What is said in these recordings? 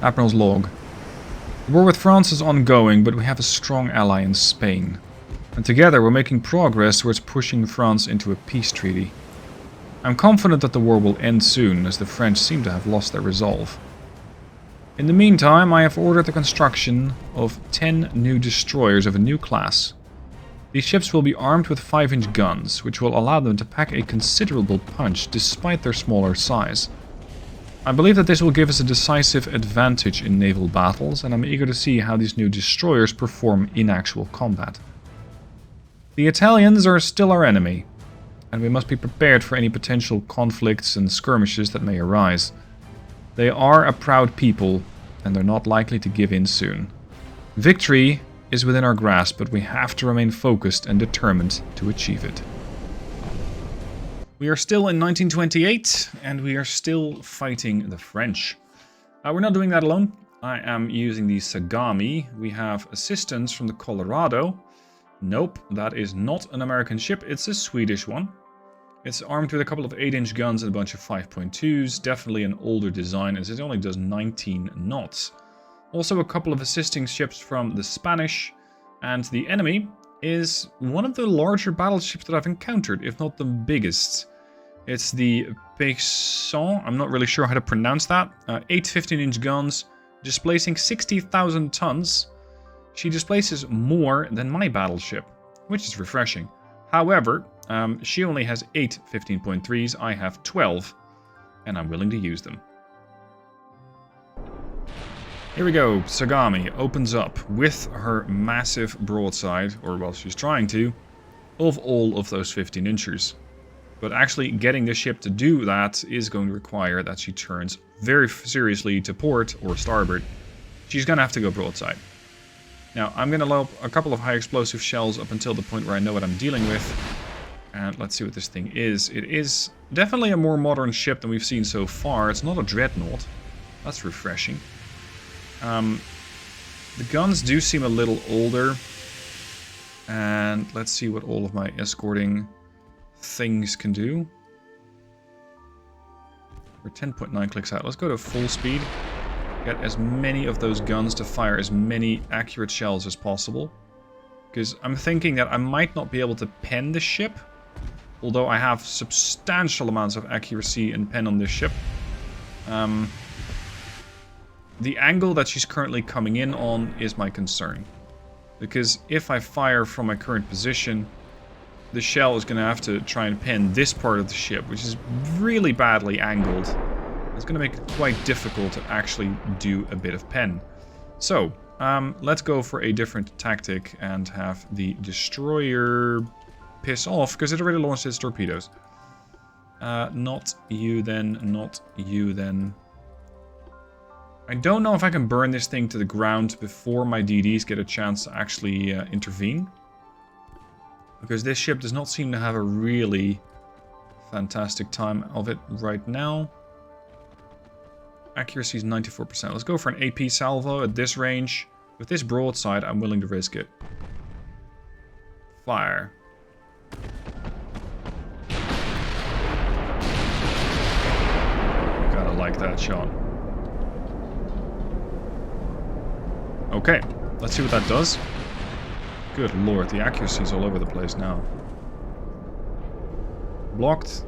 Admiral's log. The war with France is ongoing, but we have a strong ally in Spain. And together we're making progress towards pushing France into a peace treaty. I'm confident that the war will end soon, as the French seem to have lost their resolve. In the meantime, I have ordered the construction of 10 new destroyers of a new class. These ships will be armed with 5-inch guns, which will allow them to pack a considerable punch despite their smaller size. I believe that this will give us a decisive advantage in naval battles, and I'm eager to see how these new destroyers perform in actual combat. The Italians are still our enemy, and we must be prepared for any potential conflicts and skirmishes that may arise. They are a proud people, and they're not likely to give in soon. Victory is within our grasp, but we have to remain focused and determined to achieve it. We are still in 1928, and we are still fighting the French. We're not doing that alone. I am using the Sagami. We have assistance from the Colorado. Nope, that is not an American ship, it's a Swedish one. It's armed with a couple of 8-inch guns and a bunch of 5.2s, definitely an older design as it only does 19 knots. Also a couple of assisting ships from the Spanish, and the enemy is one of the larger battleships that I've encountered, if not the biggest. It's the Payson, I'm not really sure how to pronounce that. 8 15-inch guns, displacing 60,000 tons. She displaces more than my battleship, which is refreshing. However, she only has 8 15.3s, I have 12, and I'm willing to use them. Here we go, Sagami opens up with her massive broadside, or well, she's trying to, of all of those 15-inchers. But actually getting the ship to do that is going to require that she turns very seriously to port or starboard. She's going to have to go broadside. Now, I'm going to load a couple of high explosive shells up until the point where I know what I'm dealing with. And let's see what this thing is. It is definitely a more modern ship than we've seen so far. It's not a Dreadnought. That's refreshing. The guns do seem a little older. And let's see what all of my escorting things can do. We're 10.9 clicks out. Let's go to full speed. Get as many of those guns to fire as many accurate shells as possible. Because I'm thinking that I might not be able to pen the ship. Although I have substantial amounts of accuracy and pen on this ship. The angle that she's currently coming in on is my concern. Because if I fire from my current position, the shell is going to have to try and pen this part of the ship, which is really badly angled. It's going to make it quite difficult to actually do a bit of pen. So, let's go for a different tactic and have the destroyer piss off, because it already launched its torpedoes. Not you then, not you then. I don't know if I can burn this thing to the ground before my DDs get a chance to actually intervene. Because this ship does not seem to have a really fantastic time of it right now. Accuracy is 94%. Let's go for an AP salvo at this range. With this broadside, I'm willing to risk it. Fire. Gotta like that shot. Okay, let's see what that does. Good lord, the accuracy's all over the place now. Blocked.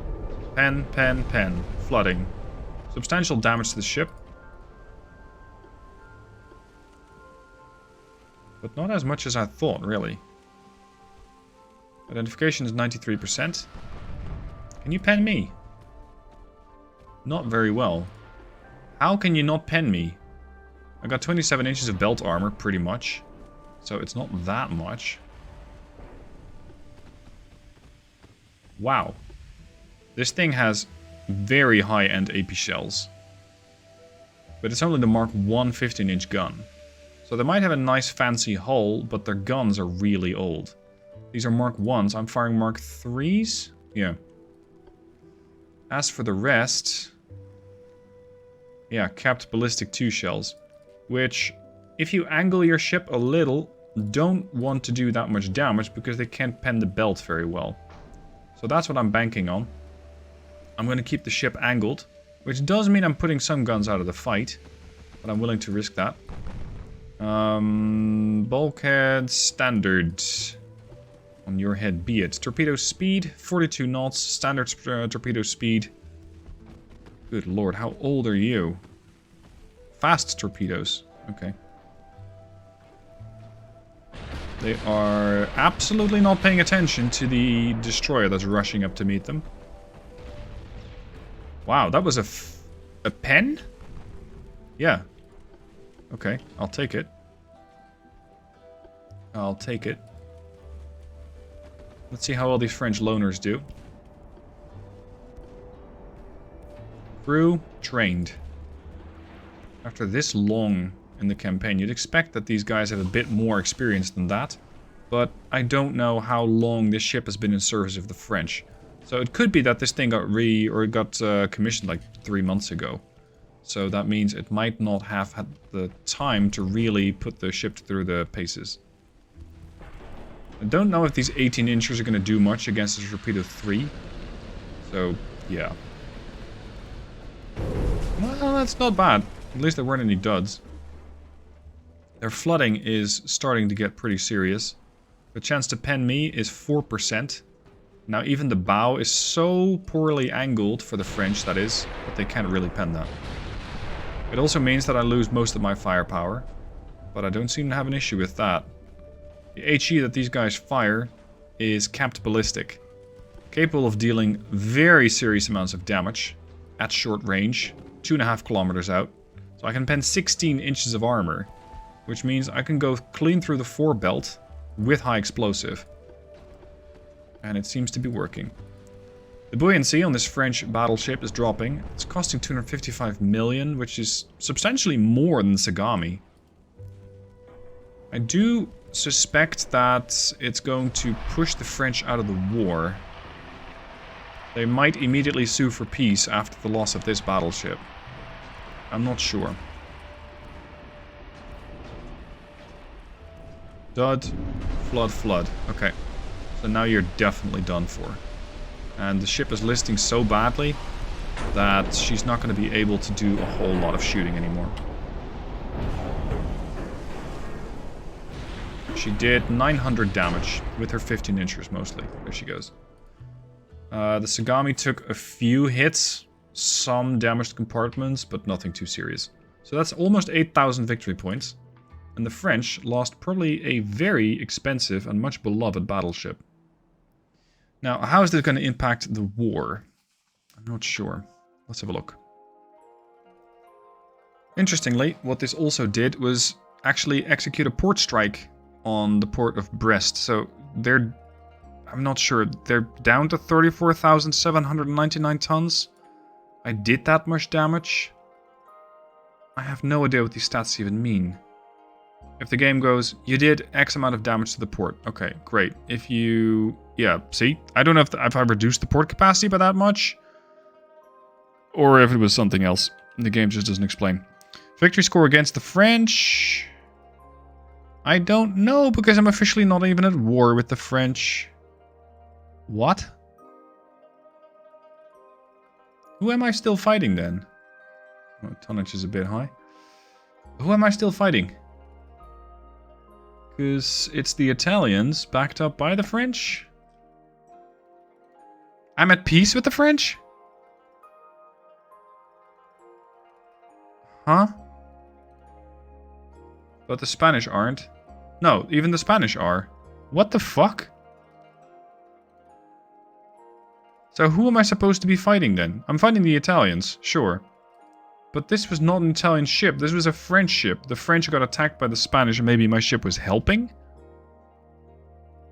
Pen, pen, pen. Flooding. Substantial damage to the ship. But not as much as I thought, really. Identification is 93%. Can you pen me? Not very well. How can you not pen me? I got 27 inches of belt armor, pretty much. So it's not that much. Wow. This thing has very high-end AP shells. But it's only the Mark 1 15-inch gun. So they might have a nice fancy hull, but their guns are really old. These are Mark 1s. I'm firing Mark 3s? Yeah. As for the rest... yeah, capped ballistic 2 shells. Which, if you angle your ship a little, don't want to do that much damage because they can't pen the belt very well. So that's what I'm banking on. I'm going to keep the ship angled, which does mean I'm putting some guns out of the fight. but I'm willing to risk that. Bulkhead standard. On your head be it. Torpedo speed, 42 knots. Standard torpedo speed. Good lord, how old are you? Fast torpedoes. Okay. They are absolutely not paying attention to the destroyer that's rushing up to meet them. Wow, that was a pen? Yeah. Okay, I'll take it. I'll take it. Let's see how all these French loners do. Crew trained. After this long in the campaign, you'd expect that these guys have a bit more experience than that. But I don't know how long this ship has been in service of the French. So it could be that this thing got commissioned like 3 months ago. So that means it might not have had the time to really put the ship through the paces. I don't know if these 18 inchers are going to do much against this Torpedo 3. So, yeah. Well, that's not bad. At least there weren't any duds. Their flooding is starting to get pretty serious. The chance to pen me is 4%. Now even the bow is so poorly angled for the French, that is, that they can't really pen that. It also means that I lose most of my firepower, but I don't seem to have an issue with that. The HE that these guys fire is capped ballistic, capable of dealing very serious amounts of damage at short range, 2.5 kilometers out. So I can pen 16 inches of armor, which means I can go clean through the forebelt with high explosive. And it seems to be working. The buoyancy on this French battleship is dropping. It's costing 255 million, which is substantially more than Sagami. I do suspect that it's going to push the French out of the war. They might immediately sue for peace after the loss of this battleship. I'm not sure. Dud, flood, flood. Okay. So now you're definitely done for. And the ship is listing so badly that she's not going to be able to do a whole lot of shooting anymore. She did 900 damage with her 15 inchers mostly. There she goes. The Sagami took a few hits, some damaged compartments, but nothing too serious. So that's almost 8,000 victory points. And the French lost probably a very expensive and much beloved battleship. Now, how is this going to impact the war? I'm not sure. Let's have a look. Interestingly, what this also did was actually execute a port strike on the port of Brest. So they're, I'm not sure, they're down to 34,799 tons. I did that much damage. I have no idea what these stats even mean. If the game goes, you did X amount of damage to the port. Okay, great. If you... Yeah, see? I don't know if I reduced the port capacity by that much. Or if it was something else. The game just doesn't explain. Victory score against the French... I don't know, because I'm officially not even at war with the French. What? Who am I still fighting then? Oh, tonnage is a bit high. Who am I still fighting? Because it's the Italians backed up by the French. I'm at peace with the French? Huh? But the Spanish aren't. No, even the Spanish are. What the fuck? So who am I supposed to be fighting then? I'm fighting the Italians, sure. But this was not an Italian ship, this was a French ship. The French got attacked by the Spanish and maybe my ship was helping?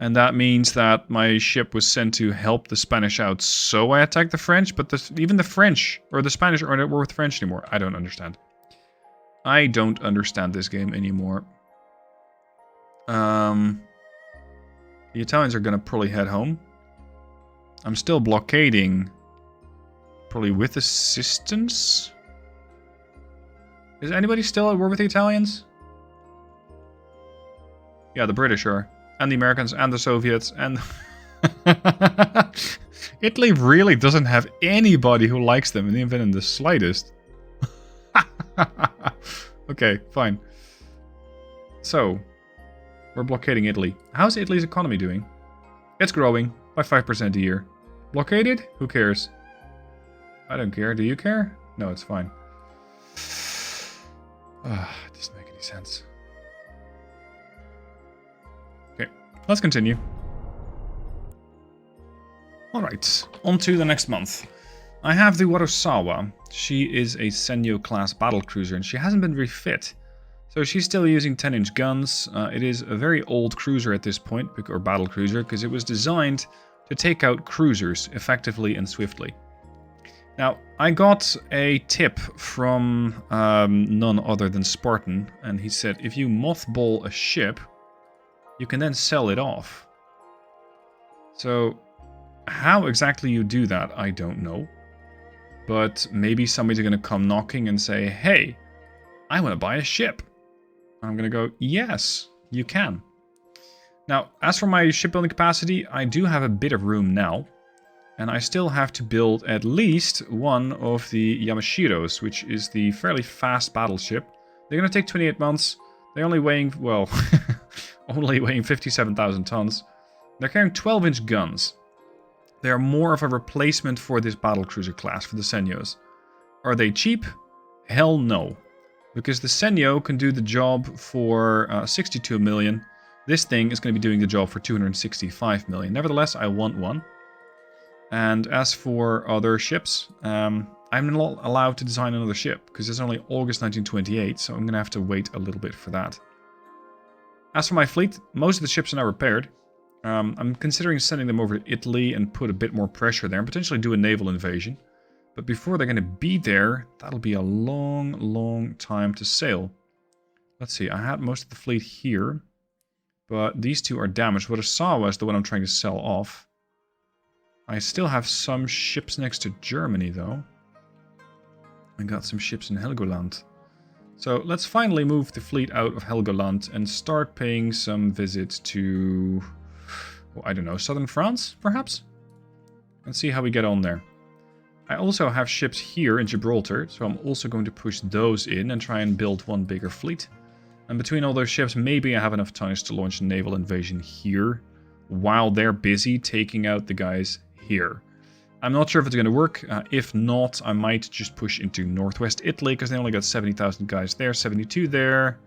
And that means that my ship was sent to help the Spanish out, so I attacked the French? But even the French, or the Spanish aren't at war with the French anymore. I don't understand. I don't understand this game anymore. The Italians are gonna probably head home. I'm still blockading. Probably with assistance? Is anybody still at war with the Italians? Yeah, the British are. And the Americans and the Soviets and... Italy really doesn't have anybody who likes them, even in the slightest. Okay, fine. So, we're blockading Italy. How's Italy's economy doing? It's growing by 5% a year. Blockaded? Who cares? I don't care. Do you care? No, it's fine. It doesn't make any sense. Okay, let's continue. Alright, on to the next month. I have the Warosawa. She is a Senyo class battlecruiser and she hasn't been refit. So she's still using 10-inch guns. It is a very old cruiser at this point, or battlecruiser, because it was designed to take out cruisers effectively and swiftly. Now, I got a tip from none other than Spartan, and he said if you mothball a ship, you can then sell it off. So, how exactly you do that, I don't know. But maybe somebody's going to come knocking and say, hey, I want to buy a ship. I'm going to go, yes, you can. Now, as for my shipbuilding capacity, I do have a bit of room now. And I still have to build at least one of the Yamashiros, which is the fairly fast battleship. They're going to take 28 months. They're only weighing, well, only weighing 57,000 tons. They're carrying 12-inch guns. They are more of a replacement for this battlecruiser class, for the Senyos. Are they cheap? Hell no. Because the Senyo can do the job for 62 million. This thing is going to be doing the job for 265 million. Nevertheless, I want one. And as for other ships, I'm not allowed to design another ship, because it's only August 1928, so I'm going to have to wait a little bit for that. As for my fleet, most of the ships are now repaired. I'm considering sending them over to Italy and put a bit more pressure there, and potentially do a naval invasion. But before they're going to be there, that'll be a long, long time to sail. Let's see, I had most of the fleet here, but these two are damaged. Warosawa is the one I'm trying to sell off. I still have some ships next to Germany, though. I got some ships in Helgoland. So let's finally move the fleet out of Helgoland and start paying some visits to, well, I don't know, southern France, perhaps? And see how we get on there. I also have ships here in Gibraltar, so I'm also going to push those in and try and build one bigger fleet. And between all those ships, maybe I have enough tonnage to launch a naval invasion here, while they're busy taking out the guys here. I'm not sure if it's going to work. If not, I might just push into northwest Italy, because they only got 70,000 guys there, 72 there.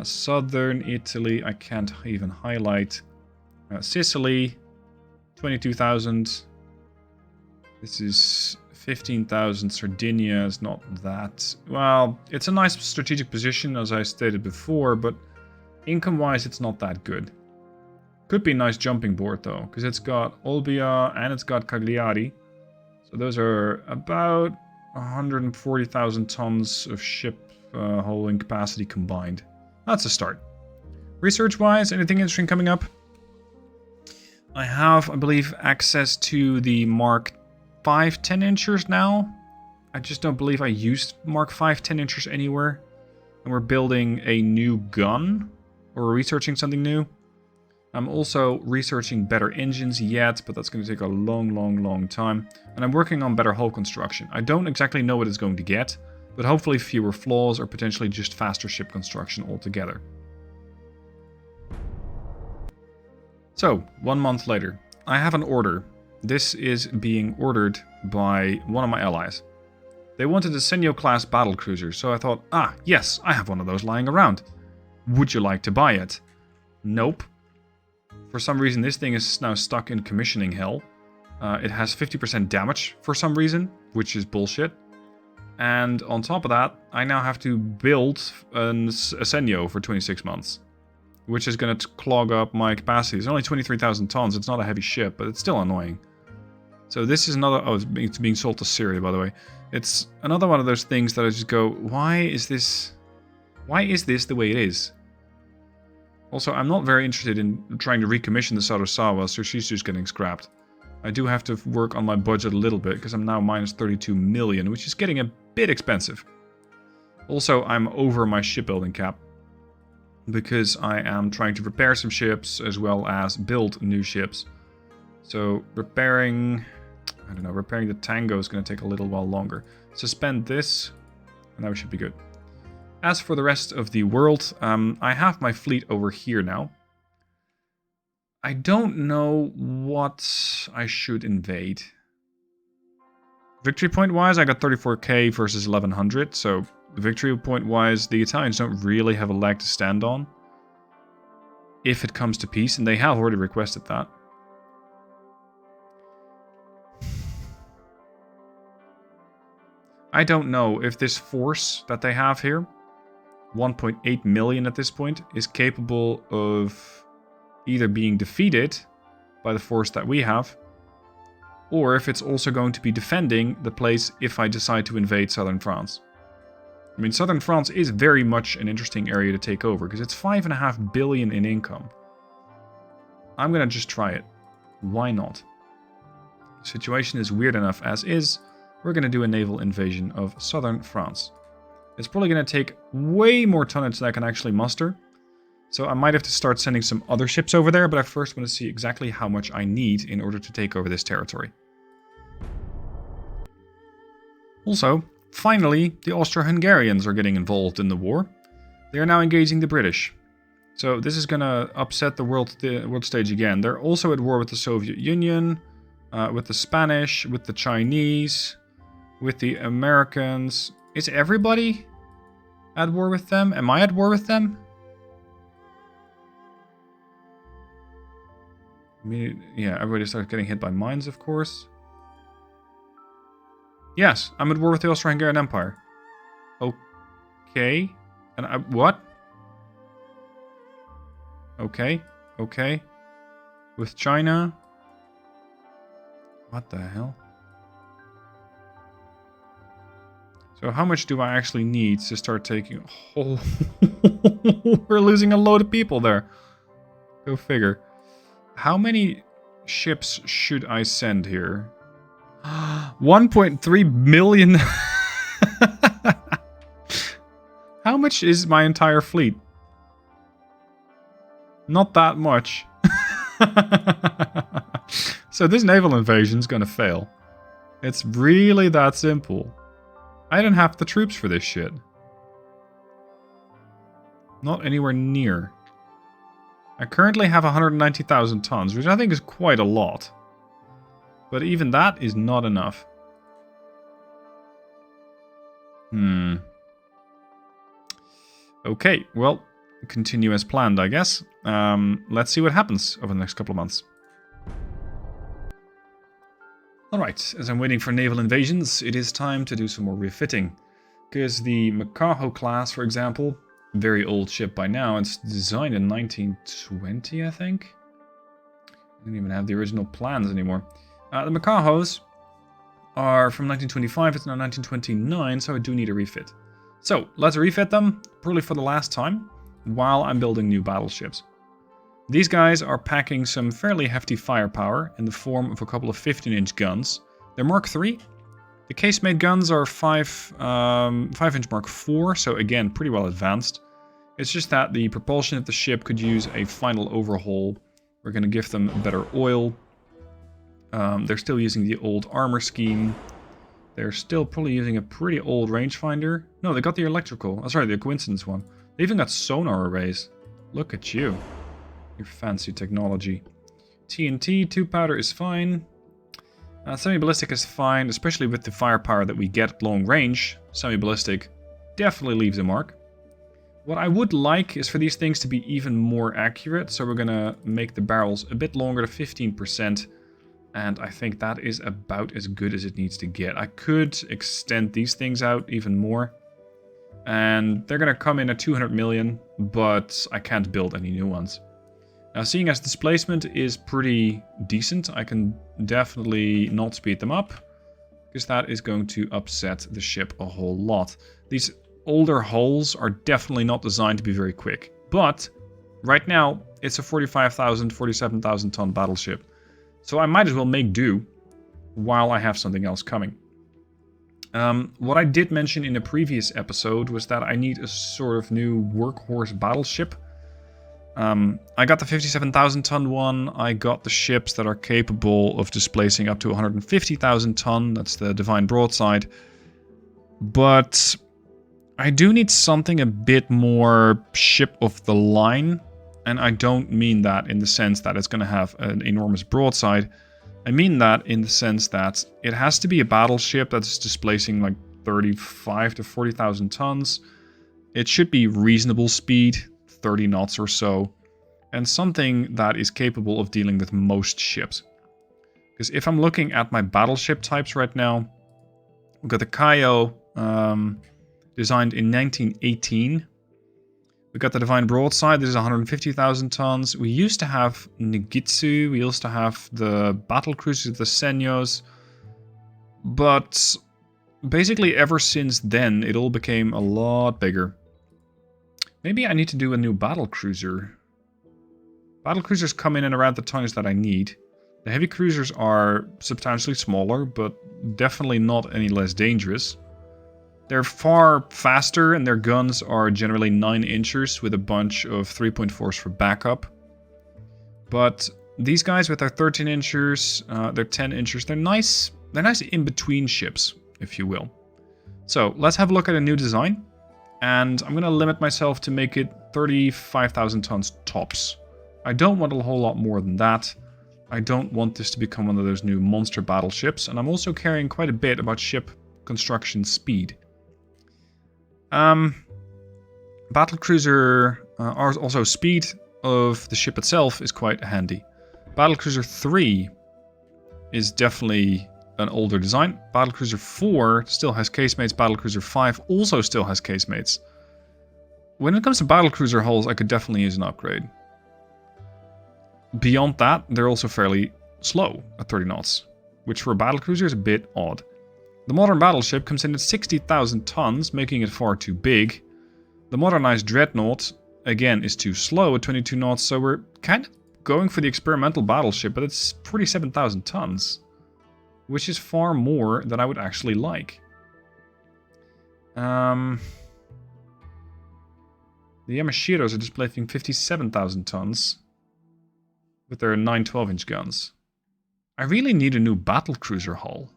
Southern Italy, I can't even highlight. Sicily, 22,000. This is 15,000. Sardinia is not that... Well, it's a nice strategic position, as I stated before, but income-wise, it's not that good. Could be a nice jumping board, though, because it's got Olbia and it's got Cagliari. So those are about 140,000 tons of ship holding capacity combined. That's a start. Research-wise, anything interesting coming up? I have, I believe, access to the Mark 5 10-inchers now. I just don't believe I used Mark 5 10-inchers anywhere. And we're building a new gun, or researching something new. I'm also researching better engines yet, but that's going to take a long, long, long time. And I'm working on better hull construction. I don't exactly know what it's going to get, but hopefully fewer flaws or potentially just faster ship construction altogether. So, 1 month later, I have an order. This is being ordered by one of my allies. They wanted a Senyo class battlecruiser, so I thought, yes, I have one of those lying around. Would you like to buy it? Nope. For some reason, this thing is now stuck in commissioning hell. It has 50% damage for some reason, which is bullshit. And on top of that, I now have to build a Senyo for 26 months. Which is going to clog up my capacity. It's only 23,000 tons. It's not a heavy ship, but it's still annoying. So this is another... Oh, it's being sold to Syria, by the way. It's another one of those things that I just go, why is this the way it is? Also, I'm not very interested in trying to recommission the Warosawa, so she's just getting scrapped. I do have to work on my budget a little bit, because I'm now minus 32 million, which is getting a bit expensive. Also, I'm over my shipbuilding cap, because I am trying to repair some ships, as well as build new ships. So, repairing the Tango is going to take a little while longer. Suspend this, and that should be good. As for the rest of the world, I have my fleet over here now. I don't know what I should invade. Victory point wise, I got 34k versus 1100, so victory point wise, the Italians don't really have a leg to stand on if it comes to peace, and they have already requested that. I don't know if this force that they have here, 1.8 million at this point, is capable of either being defeated by the force that we have, or if it's also going to be defending the place if I decide to invade southern France. I mean, southern France is very much an interesting area to take over, because it's 5.5 billion in income. I'm gonna just try it. Why not? The situation is weird enough as is. We're gonna do a naval invasion of southern France. It's probably gonna take way more tonnage than I can actually muster. So I might have to start sending some other ships over there, but I first want to see exactly how much I need in order to take over this territory. Also, finally, the Austro-Hungarians are getting involved in the war. They are now engaging the British. So this is going to upset the world stage again. They're also at war with the Soviet Union, with the Spanish, with the Chinese, with the Americans. Is everybody at war with them? Am I at war with them? Yeah, everybody starts getting hit by mines, of course. Yes, I'm at war with the Austro-Hungarian Empire. Okay. And what? Okay. Okay. With China. What the hell? So how much do I actually need to start taking... Oh, we're losing a load of people there. Go figure. How many ships should I send here? 1.3 million. How much is my entire fleet? Not that much. So this naval invasion is going to fail. It's really that simple. I don't have the troops for this shit. Not anywhere near. I currently have 190,000 tons, which I think is quite a lot. But even that is not enough. Okay, well, continue as planned, I guess. Let's see what happens over the next couple of months. Alright, as I'm waiting for naval invasions, it is time to do some more refitting. Because the Makaho class, for example, very old ship by now, it's designed in 1920, I think? I don't even have the original plans anymore. The Makahos are from 1925, it's now 1929, so I do need a refit. So, let's refit them, probably for the last time, while I'm building new battleships. These guys are packing some fairly hefty firepower in the form of a couple of 15-inch guns. They're Mark III. The casemate guns are 5-inch Mark IV, so again, pretty well advanced. It's just that the propulsion of the ship could use a final overhaul. We're going to give them better oil. They're still using the old armor scheme. They're still probably using a pretty old rangefinder. No, they got the electrical. Oh, sorry, the coincidence one. They even got sonar arrays. Look at you. Your fancy technology. TNT, 2-powder is fine. Semi-ballistic is fine, especially with the firepower that we get at long range. Semi-ballistic definitely leaves a mark. What I would like is for these things to be even more accurate, so we're gonna make the barrels a bit longer to 15%, and I think that is about as good as it needs to get. I could extend these things out even more, and they're gonna come in at 200 million, but I can't build any new ones. Now, seeing as displacement is pretty decent, I can definitely not speed them up, because that is going to upset the ship a whole lot. These older hulls are definitely not designed to be very quick, but right now it's a 45,000, 47,000 ton battleship, so I might as well make do while I have something else coming. What I did mention in a previous episode was that I need a sort of new workhorse battleship. I got the 57,000 ton one, I got the ships that are capable of displacing up to 150,000 ton, that's the Divine Broadside, but I do need something a bit more ship of the line. And I don't mean that in the sense that it's going to have an enormous broadside. I mean that in the sense that it has to be a battleship that's displacing like 35 to 40,000 tons. It should be reasonable speed, 30 knots or so. And something that is capable of dealing with most ships. Because if I'm looking at my battleship types right now, we've got the Kaio, designed in 1918. We got the Divine Broadside, this is 150,000 tons. We used to have Nigitsu, we used to have the battle cruisers, the Senyos. But basically ever since then, it all became a lot bigger. Maybe I need to do a new battle cruiser. Battle cruisers come in and around the tonnage that I need. The heavy cruisers are substantially smaller, but definitely not any less dangerous. They're far faster and their guns are generally 9 inches with a bunch of 3.4s for backup. But these guys with their 13 inches, their 10 inches, they're nice in-between ships, if you will. So let's have a look at a new design. And I'm going to limit myself to make it 35,000 tons tops. I don't want a whole lot more than that. I don't want this to become one of those new monster battleships. And I'm also caring quite a bit about ship construction speed. Battlecruiser, also speed of the ship itself is quite handy. Battlecruiser 3 is definitely an older design. Battlecruiser 4 still has casemates. Battlecruiser 5 also still has casemates. When it comes to battlecruiser hulls, I could definitely use an upgrade. Beyond that, they're also fairly slow at 30 knots, which for a battlecruiser is a bit odd. The modern battleship comes in at 60,000 tons, making it far too big. The modernized Dreadnought, again, is too slow at 22 knots, so we're kind of going for the experimental battleship, but it's 47,000 tons, which is far more than I would actually like. The Yamashiros are displacing 57,000 tons with their 9 12-inch guns. I really need a new battlecruiser hull.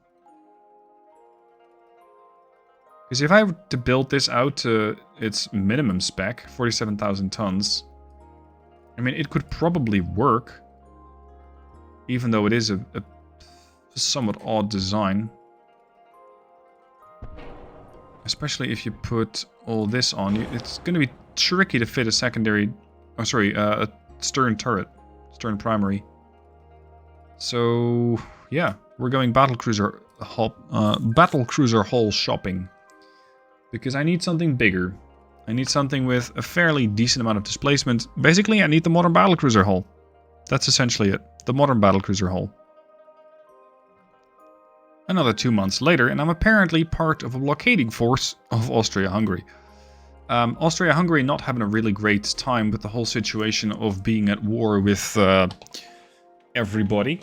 Because if I were to build this out to its minimum spec, 47,000 tons, I mean, it could probably work. Even though it is a somewhat odd design. Especially if you put all this on. It's going to be tricky to fit a secondary... Oh, sorry, a stern turret. Stern primary. So, yeah. We're going battlecruiser hull shopping. Because I need something bigger. I need something with a fairly decent amount of displacement. Basically, I need the modern battlecruiser hull. That's essentially it. The modern battlecruiser hull. Another 2 months later, and I'm apparently part of a blockading force of Austria-Hungary. Austria-Hungary not having a really great time with the whole situation of being at war with everybody.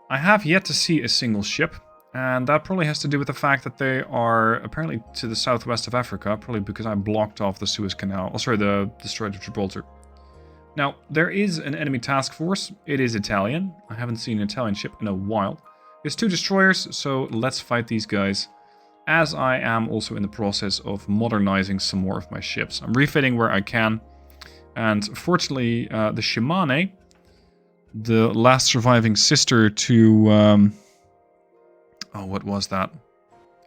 I have yet to see a single ship. And that probably has to do with the fact that they are apparently to the southwest of Africa, probably because I blocked off the Suez Canal. Oh, sorry, the Strait of Gibraltar. Now, there is an enemy task force. It is Italian. I haven't seen an Italian ship in a while. There's 2 destroyers, so let's fight these guys. As I am also in the process of modernizing some more of my ships. I'm refitting where I can. And fortunately, the Shimane, the last surviving sister to... Oh, what was that?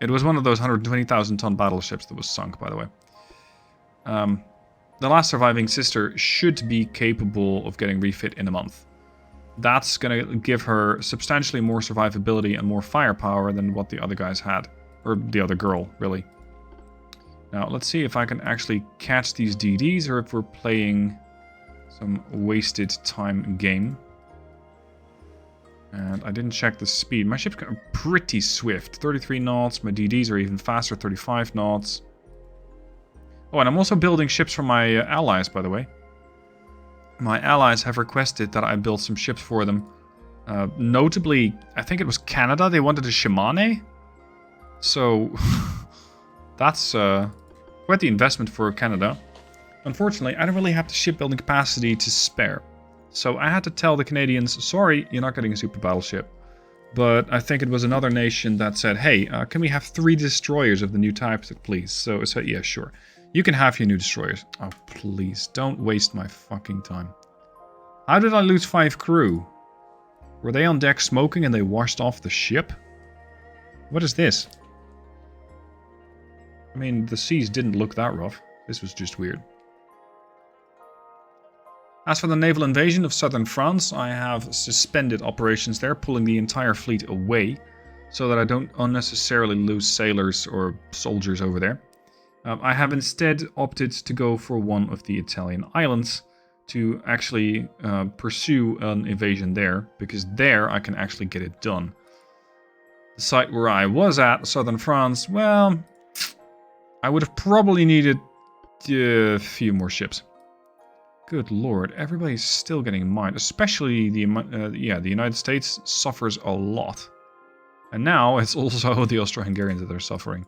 It was one of those 120,000 ton battleships that was sunk, by the way. The last surviving sister should be capable of getting refit in a month. That's going to give her substantially more survivability and more firepower than what the other guys had. Or the other girl, really. Now, let's see if I can actually catch these DDs or if we're playing some wasted time game. And I didn't check the speed. My ship's pretty swift. 33 knots. My DDs are even faster, 35 knots. Oh, and I'm also building ships for my allies, by the way. My allies have requested that I build some ships for them. Notably, I think it was Canada. They wanted a Shimane. So, that's quite the investment for Canada. Unfortunately, I don't really have the shipbuilding capacity to spare. So I had to tell the Canadians, sorry, you're not getting a super battleship. But I think it was another nation that said, hey, can we have 3 destroyers of the new types, please? So yeah, sure. You can have your new destroyers. Oh, please, don't waste my fucking time. How did I lose 5 crew? Were they on deck smoking and they washed off the ship? What is this? I mean, the seas didn't look that rough. This was just weird. As for the naval invasion of southern France, I have suspended operations there, pulling the entire fleet away, so that I don't unnecessarily lose sailors or soldiers over there. I have instead opted to go for one of the Italian islands to actually pursue an invasion there, because there I can actually get it done. The site where I was at, southern France, well, I would have probably needed a few more ships. Good lord, everybody's still getting mined, especially the United States suffers a lot. And now it's also the Austro-Hungarians that are suffering.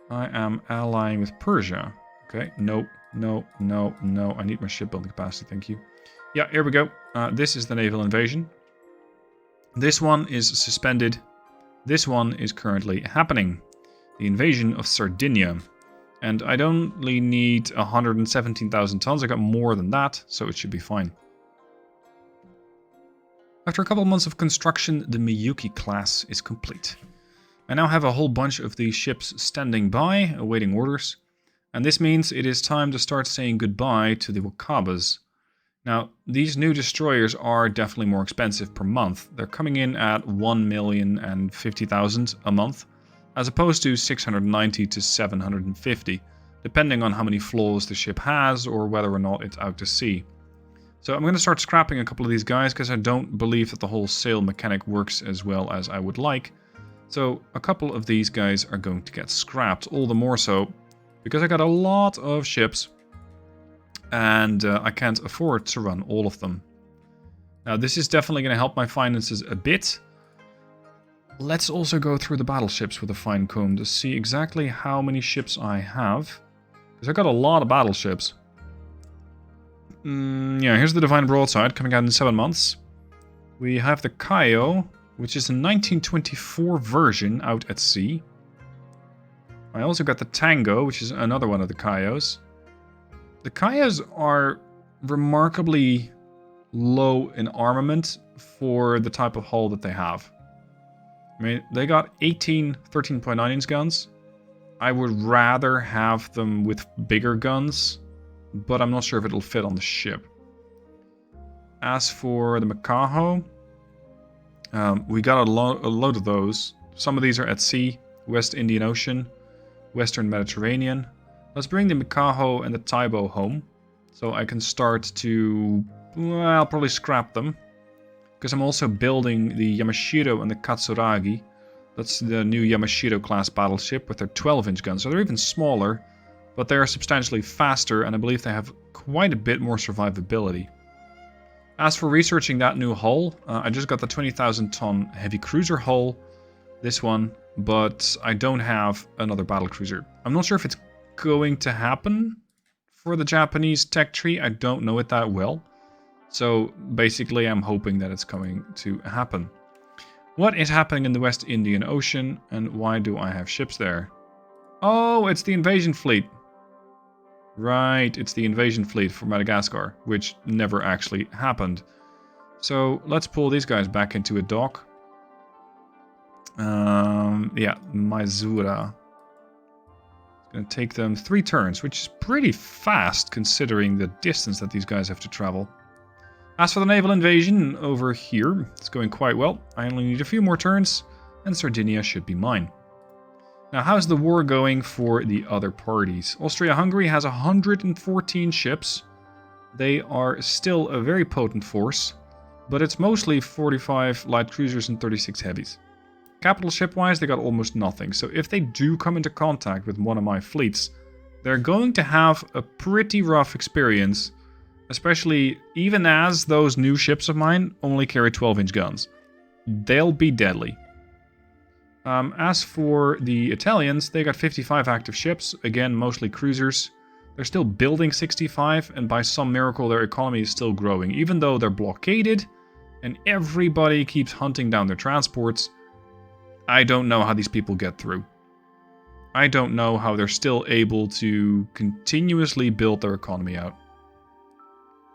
I am allying with Persia. Okay, no, I need my shipbuilding capacity, thank you. Yeah, here we go. This is the naval invasion. This one is suspended. This one is currently happening. The invasion of Sardinia. And I only need 117,000 tons. I got more than that, so it should be fine. After a couple months of construction, the Miyuki class is complete. I now have a whole bunch of these ships standing by, awaiting orders. And this means it is time to start saying goodbye to the Wakabas. Now, these new destroyers are definitely more expensive per month. They're coming in at 1,050,000 a month, as opposed to 690 to 750, depending on how many flaws the ship has or whether or not it's out to sea. So I'm going to start scrapping a couple of these guys because I don't believe that the whole sail mechanic works as well as I would like. So a couple of these guys are going to get scrapped, all the more so because I got a lot of ships and I can't afford to run all of them. Now this is definitely going to help my finances a bit. Let's also go through the battleships with a fine comb to see exactly how many ships I have. Because I got a lot of battleships. Yeah, here's the Divine Broadside coming out in 7 months. We have the Kaio, which is a 1924 version out at sea. I also got the Tango, which is another one of the Kaios. The Kaios are remarkably low in armament for the type of hull that they have. I mean, they got 18 13.9-inch guns. I would rather have them with bigger guns, but I'm not sure if it'll fit on the ship. As for the Makaho, we got a load of those. Some of these are at sea, West Indian Ocean, Western Mediterranean. Let's bring the Makaho and the Taibo home, so I can start to... well, I'll probably scrap them. Because I'm also building the Yamashiro and the Katsuragi. That's the new Yamashiro class battleship with their 12-inch guns. So they're even smaller, but they are substantially faster, and I believe they have quite a bit more survivability. As for researching that new hull, I just got the 20,000-ton heavy cruiser hull, this one, but I don't have another battlecruiser. I'm not sure if it's going to happen for the Japanese tech tree. I don't know it that well. So basically I'm hoping that it's going to happen. What is happening in the West Indian Ocean and why do I have ships there? Oh, it's the invasion fleet. Right, it's the invasion fleet for Madagascar, which never actually happened. So let's pull these guys back into a dock. Yeah, Maizura. It's going to take them 3 turns, which is pretty fast considering the distance that these guys have to travel. As for the naval invasion over here, it's going quite well. I only need a few more turns, and Sardinia should be mine. Now, how's the war going for the other parties? Austria-Hungary has 114 ships. They are still a very potent force, but it's mostly 45 light cruisers and 36 heavies. Capital ship-wise, they got almost nothing, so if they do come into contact with one of my fleets, they're going to have a pretty rough experience, especially even as those new ships of mine only carry 12-inch guns. They'll be deadly. As for the Italians, they got 55 active ships, again mostly cruisers. They're still building 65, and by some miracle their economy is still growing. Even though they're blockaded, and everybody keeps hunting down their transports. I don't know how these people get through. I don't know how they're still able to continuously build their economy out.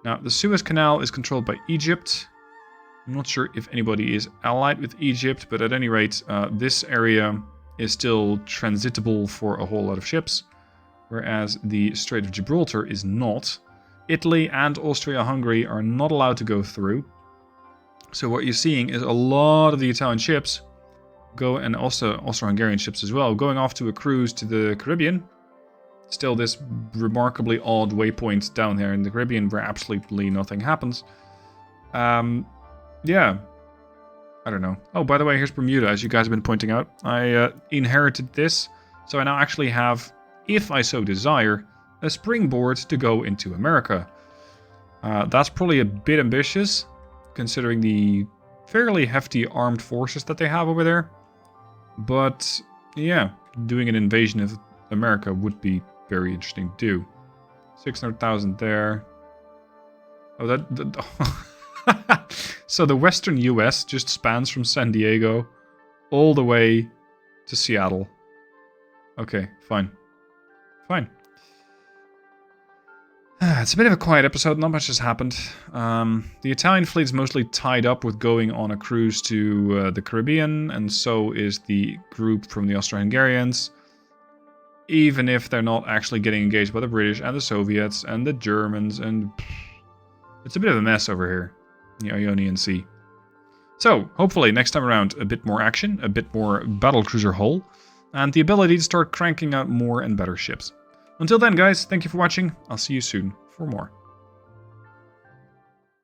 Now, the Suez Canal is controlled by Egypt. I'm not sure if anybody is allied with Egypt, but at any rate, this area is still transitable for a whole lot of ships, whereas the Strait of Gibraltar is not. Italy and Austria-Hungary are not allowed to go through. So what you're seeing is a lot of the Italian ships go, and also Austro-Hungarian ships as well, going off to a cruise to the Caribbean. Still this remarkably odd waypoint down there in the Caribbean where absolutely nothing happens. Yeah. I don't know. Oh, by the way, here's Bermuda, as you guys have been pointing out. I inherited this, so I now actually have, if I so desire, a springboard to go into America. That's probably a bit ambitious, considering the fairly hefty armed forces that they have over there. But, yeah, doing an invasion of America would be very interesting to do. 600,000 there. Oh, so the western US just spans from San Diego all the way to Seattle. Okay, fine. Fine. It's a bit of a quiet episode, not much has happened. The Italian fleet's mostly tied up with going on a cruise to the Caribbean, and so is the group from the Austro-Hungarians. Even if they're not actually getting engaged by the British and the Soviets and the Germans, and it's a bit of a mess over here, the Ionian Sea. So, hopefully next time around a bit more action, a bit more battlecruiser hull, and the ability to start cranking out more and better ships. Until then, guys, thank you for watching. I'll see you soon for more.